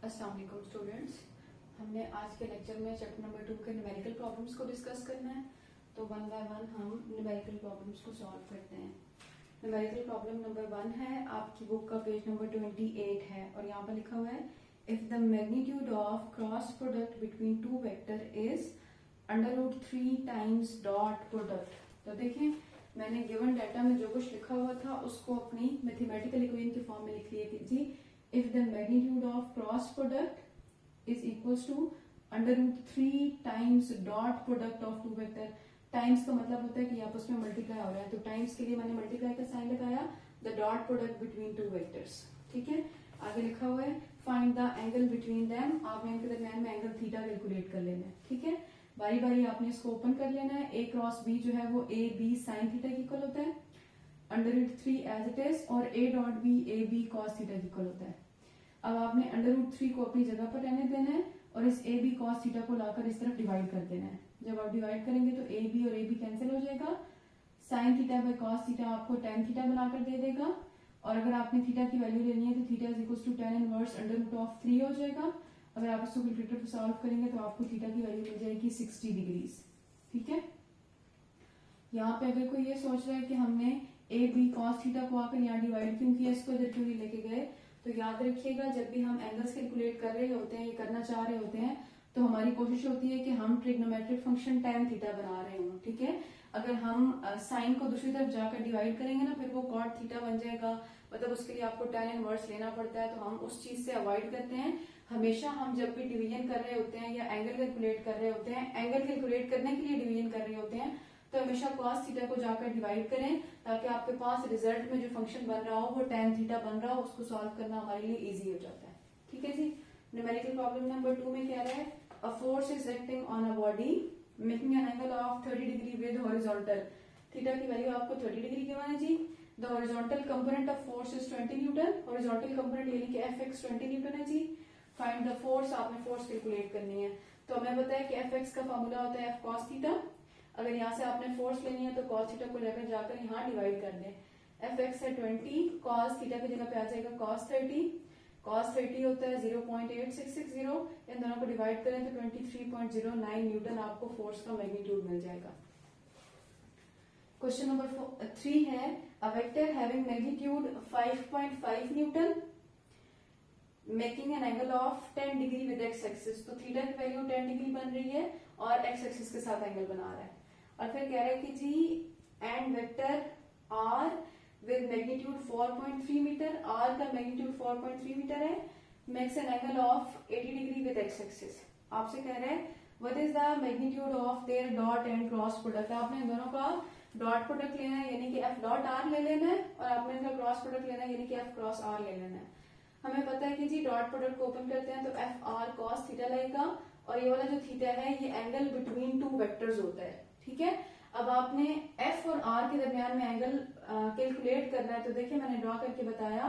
अस्सलाम वालेकुम स्टूडेंट्स। हमने आज के लेक्चर में चैप्टर नंबर 2 के न्यूमेरिकल प्रॉब्लम्स को डिस्कस करना है। तो वन बाय वन हम न्यूमेरिकल प्रॉब्लम्स को सॉल्व करते हैं। न्यूमेरिकल प्रॉब्लम नंबर 1 है, आपकी बुक का पेज नंबर 28 है और यहाँ पर लिखा हुआ है if the magnitude of cross product between two vector is √3 times dot product. तो देखिए मैंने गिवन डाटा में जो कुछ लिखा हुआ था उसको अपनी मैथमेटिकल इक्वेशन के फॉर्म में लिख लिया कि जी if the magnitude of cross product is equals to √3 times dot product of two vector। Times का मतलब होता है कि आपस में मल्टीप्लाई हो रहा है, तो टाइम्स के लिए मैंने मल्टीप्लाई का साइन लगाया, the dot product between two vectors. ठीक है, आगे लिखा हुआ है find the angle between them. आपने इनके दरमियान में एंगल थीटा कैलकुलेट कर लेना है। ठीक है, बारी बारी आपने इसको ओपन कर लेना है। ए क्रॉस बी जो है वो ए बी साइन थीटा की इक्वल होता है √3 एज इट इज, और A dot B A B cos theta की इक्वल होता है। अब आपने √3 को अपनी जगह पर रहने देना है और इस ए बी कॉस थीटा को लाकर इस तरफ डिवाइड कर देना है। जब आप डिवाइड करेंगे तो ए बी और ए बी कैंसिल हो जाएगा, sign theta by cos theta आपको tan थीटा बनाकर दे देगा, और अगर आपने थीटा की वैल्यू लेनी है तो theta is equal to tan inverse √3 हो जाएगा। अगर आप इसको कैलकुलेटर पर सॉल्व करेंगे तो आपको थीटा की वैल्यू मिल जाएगी 60 डिग्रीज। ठीक है, यहाँ पे अगर कोई ये सोच रहा है कि हमने ए बी कॉस थीटा को आकर यहाँ डिवाइड क्यों किया, इसको इधर क्यों नहीं लेके गए, तो याद रखिएगा जब भी हम एंगल्स कैलकुलेट कर रहे होते हैं, ये करना चाह रहे होते हैं, तो हमारी कोशिश होती है कि हम ट्रिग्नोमेट्रिक फंक्शन tan थीटा बना रहे हों। ठीक है, अगर हम साइन को दूसरी तरफ जाकर डिवाइड करेंगे ना फिर वो cot थीटा बन जाएगा, मतलब उसके लिए आपको tan इनवर्स लेना पड़ता है, तो हम उस चीज से अवॉइड करते हैं। हमेशा हम जब भी डिवीजन कर रहे होते हैं या एंगल कैलकुलेट कर रहे होते हैं, एंगल कैलकुलेट करने के लिए डिवीजन कर रहे होते हैं, तो हमेशा cos थीटा को जाकर डिवाइड करें ताकि आपके पास रिजल्ट में जो फंक्शन बन रहा हो वो tan थीटा बन रहा हो, उसको सॉल्व करना हमारे लिए इजी हो जाता है। ठीक है जी, न्यूमेरिकल प्रॉब्लम नंबर 2 में कह रहा है a force is acting on a body making an angle of 30 degree with horizontal. Theta की वैल्यू आपको 30 डिग्री गिवन है जी। The horizontal component of force is 20 newton. Horizontal component यानी कि Fx 20 न्यूटन है जी। फाइंड द फोर्स, आपने force calculate करनी है। तो हमें पता है कि Fx का फॉर्मूला होता है F cos थीटा। अगर यहाँ से आपने फोर्स लेनी है तो cos थीटा को लेकर जाकर यहाँ डिवाइड कर दें। Fx है 20, cos थीटा की जगह पे आ जाएगा cos 30। cos 30 होता है 0.8660, इन दोनों को डिवाइड करें तो 23.09 न्यूटन आपको फोर्स का मैग्नीट्यूड मिल जाएगा। क्वेश्चन नंबर 3 है a vector having magnitude 5.5 Newton making an angle of 10 degree with X axis. तो थीटा की वैल्यू 10 डिग्री बन रही है और एक्स एक्सिस के साथ एंगल बना रहा है, और फिर कह रहा है कि जी and vector R with magnitude 4.3 metre, R का मैग्नीट्यूड 4.3 मीटर है, makes an angle of 80 degree with X axis. आपसे कह रहा है what is the magnitude of their dot and cross product. आपने इन दोनों का डॉट प्रोडक्ट लेना है यानी कि एफ डॉट आर ले लेना है, और आपने इनका क्रॉस प्रोडक्ट लेना है यानी कि एफ क्रॉस आर ले लेना है। हमें पता है कि जी डॉट प्रोडक्ट को ओपन करते हैं तो एफ आर कॉस थीटा लगेगा, और ये वाला जो थीटा है ये एंगल बिटवीन टू वेक्टर्स होता है। ठीक है, अब आपने एफ और आर के दरमियान में एंगल कैलकुलेट करना है। तो देखिए मैंने ड्रॉ करके बताया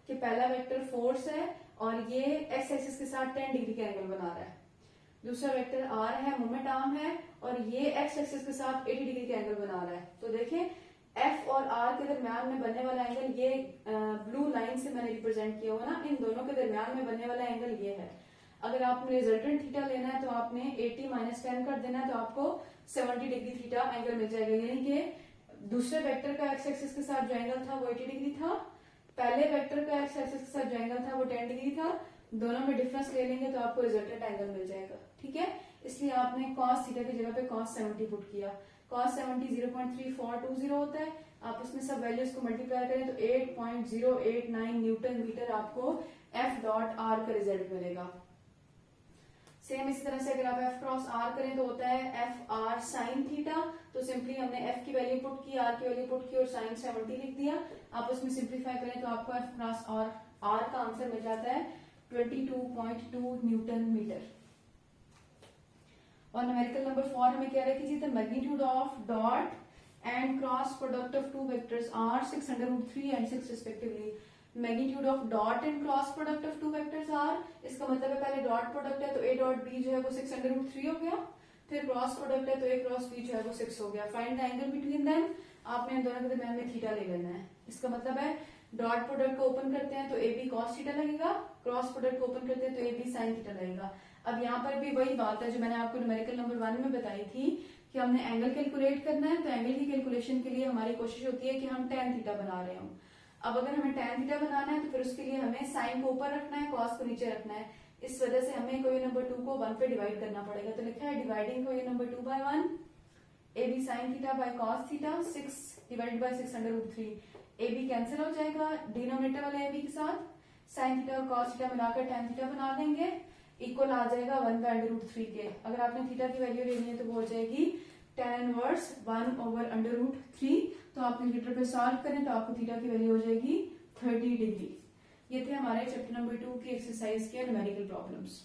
कि पहला वेक्टर फोर्स है और ये एक्स एक्सिस के साथ 10 डिग्री का एंगल बना रहा है। दूसरा वेक्टर आर है, मोमेंट आर्म है, और ये एक्स एक्सिस के साथ 80 डिग्री का एंगल बना रहा है। तो देखिए एफ और आर के दरमियान में बनने वाला एंगल ये ब्लू लाइन से मैंने रिप्रेजेंट किया हुआ ना, इन दोनों के दरमियान में बनने वाला एंगल ये है। अगर आपने रिजल्टेंट थीटा लेना है तो आपने 80 - 10 कर देना है, तो आपको 70 डिग्री थीटा एंगल मिल जाएगा। यानी कि दूसरे वेक्टर का एक्स एक्सिस के साथ जो एंगल था वो 80 डिग्री था, पहले वेक्टर का एक्स एक्सिस के साथ जो एंगल था वो 10 डिग्री था। दोनों में डिफरेंस ले लेंगे तो आपको रिजल्टेंट एंगल मिल जाएगा। ठीक है, इसलिए आपने cos थीटा की जगह पे cos 70 पुट किया। cos 70 0.3420 होता है, आप इसमें सब वैल्यूज को मल्टीप्लाई करें तो 8.089 न्यूटन मीटर आपको एफ डॉट आर का रिजल्ट मिलेगा। सेम इसी तरह से अगर आप एफ क्रॉस आर करें तो होता है एफ आर साइन थीटा। तो सिंपली हमने एफ की वैल्यू पुट की, आर की वैल्यू पुट की और साइन 70 लिख दिया। आप उसमें सिंप्लीफाई करें तो आपको एफ क्रॉस और आर का आंसर मिल जाता है 22.2 न्यूटन मीटर। और न्यूमेरिकल नंबर 4 हमें कह रहा है कि जी the magnitude of dot and cross product of two vectors are 600√3 and 6 respectively. Magnitude of dot and cross product of two vectors are, इसका मतलब है पहले डॉट प्रोडक्ट है तो ए डॉट बी जो है वो 600√3 हो गया, फिर क्रॉस प्रोडक्ट है तो ए क्रॉस बी जो है वो 6 हो गया। Find the angle between them, आपने इन दोनों के दरमियान में थीटा ले लेना है। इसका मतलब है डॉट प्रोडक्ट को ओपन करते हैं तो ए बी कॉस थीटा लगेगा, क्रॉस प्रोडक्ट को ओपन करते हैं तो ए बी साइन थीटा लगेगा। अब यहाँ पर भी वही बात है जो मैंने आपको न्यूमेरिकल नंबर 1 में बताई थी कि हमने एंगल कैलकुलेट करना है, तो एंगल की कैलकुलेशन के लिए हमारी कोशिश होती है कि हम tan थीटा बना रहे हो। अब अगर हमें tan थीटा बनाना है तो फिर उसके लिए हमें साइन को ऊपर रखना है, कॉस को नीचे रखना है। इस वजह से हमें कोई नंबर 2 को 1 पे डिवाइड करना पड़ेगा। तो लिखा है डिवाइडिंग कोई number 2 by 1, A B sine theta by cos theta 6 divided by 6√3। A B cancel हो जाएगा डिनोमिनेटर वाले ए बी के साथ, साइन थीटा और कॉस थीटा मिलाकर tan थीटा बना देंगे, इक्वल आ जाएगा 1/√3 के। अगर आपने थीटा की वैल्यू लेनी है तो वो हो जाएगी tan इनवर्स 1/√3। तो आप कैलकुलेटर पे सॉल्व करें तो आपको थीटा की वैल्यू हो जाएगी 30 डिग्री। ये थे हमारे चैप्टर नंबर 2 की एक्सरसाइज के न्यूमेरिकल प्रॉब्लम्स।